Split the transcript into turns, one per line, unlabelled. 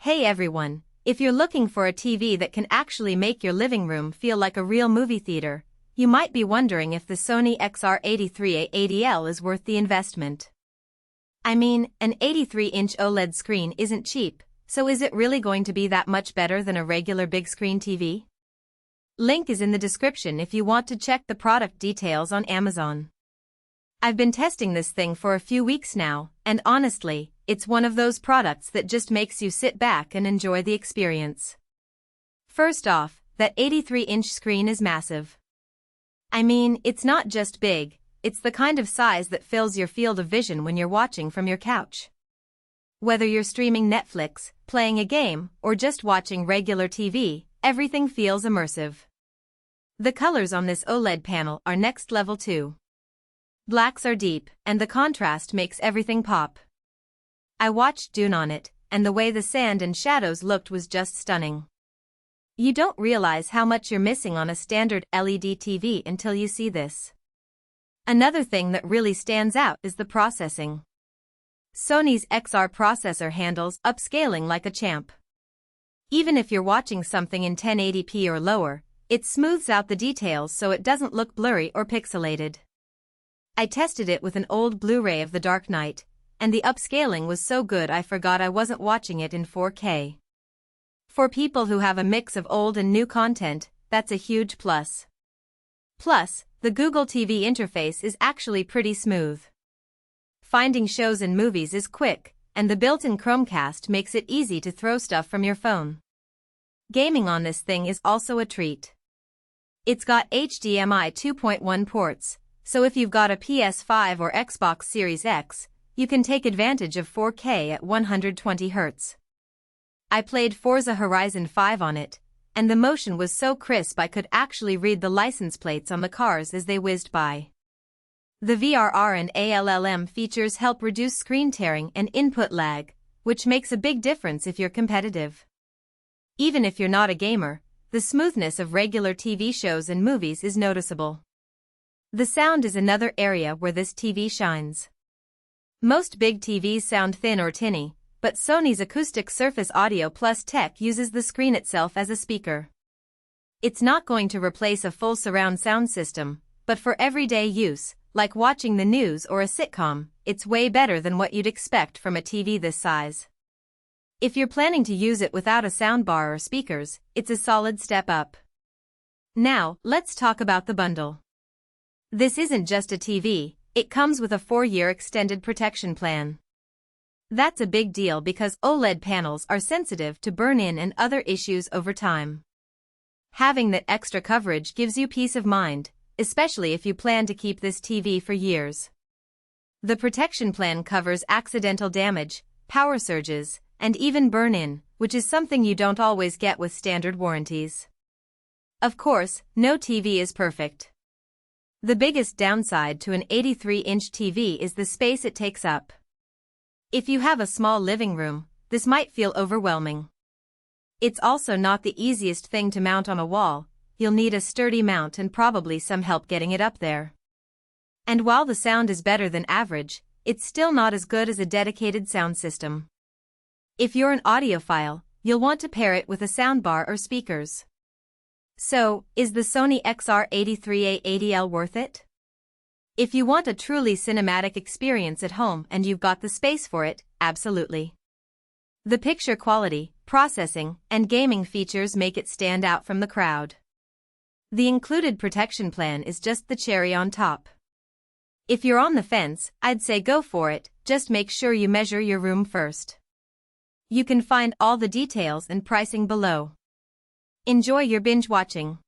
Hey everyone, if you're looking for a TV that can actually make your living room feel like a real movie theater, you might be wondering if the Sony XR83A80L is worth the investment. I mean, an 83-inch OLED screen isn't cheap, so is it really going to be that much better than a regular big screen TV? Link is in the description if you want to check the product details on Amazon. I've been testing this thing for a few weeks now, and honestly, it's one of those products that just makes you sit back and enjoy the experience. First off, that 83-inch screen is massive. I mean, it's not just big, it's the kind of size that fills your field of vision when you're watching from your couch. Whether you're streaming Netflix, playing a game, or just watching regular TV, everything feels immersive. The colors on this OLED panel are next level too. Blacks are deep, and the contrast makes everything pop. I watched Dune on it, and the way the sand and shadows looked was just stunning. You don't realize how much you're missing on a standard LED TV until you see this. Another thing that really stands out is the processing. Sony's XR processor handles upscaling like a champ. Even if you're watching something in 1080p or lower, it smooths out the details so it doesn't look blurry or pixelated. I tested it with an old Blu-ray of The Dark Knight, and the upscaling was so good I forgot I wasn't watching it in 4K. For people who have a mix of old and new content, that's a huge plus. Plus, the Google TV interface is actually pretty smooth. Finding shows and movies is quick, and the built-in Chromecast makes it easy to throw stuff from your phone. Gaming on this thing is also a treat. It's got HDMI 2.1 ports, so if you've got a PS5 or Xbox Series X, you can take advantage of 4K at 120 Hz. I played Forza Horizon 5 on it, and the motion was so crisp I could actually read the license plates on the cars as they whizzed by. The VRR and ALLM features help reduce screen tearing and input lag, which makes a big difference if you're competitive. Even if you're not a gamer, the smoothness of regular TV shows and movies is noticeable. The sound is another area where this TV shines. Most big TVs sound thin or tinny, but Sony's Acoustic Surface Audio Plus tech uses the screen itself as a speaker. It's not going to replace a full surround sound system, but for everyday use, like watching the news or a sitcom, it's way better than what you'd expect from a TV this size. If you're planning to use it without a soundbar or speakers, it's a solid step up. Now, let's talk about the bundle. This isn't just a TV, it comes with a 4-year extended protection plan. That's a big deal because OLED panels are sensitive to burn-in and other issues over time. Having that extra coverage gives you peace of mind, especially if you plan to keep this TV for years. The protection plan covers accidental damage, power surges, and even burn-in, which is something you don't always get with standard warranties. Of course, no TV is perfect. The biggest downside to an 83-inch TV is the space it takes up. If you have a small living room, this might feel overwhelming. It's also not the easiest thing to mount on a wall, you'll need a sturdy mount and probably some help getting it up there. And while the sound is better than average, it's still not as good as a dedicated sound system. If you're an audiophile, you'll want to pair it with a soundbar or speakers. So, is the Sony XR83A80L worth it? If you want a truly cinematic experience at home and you've got the space for it, absolutely. The picture quality, processing, and gaming features make it stand out from the crowd. The included protection plan is just the cherry on top. If you're on the fence, I'd say go for it, just make sure you measure your room first. You can find all the details and pricing below. Enjoy your binge watching.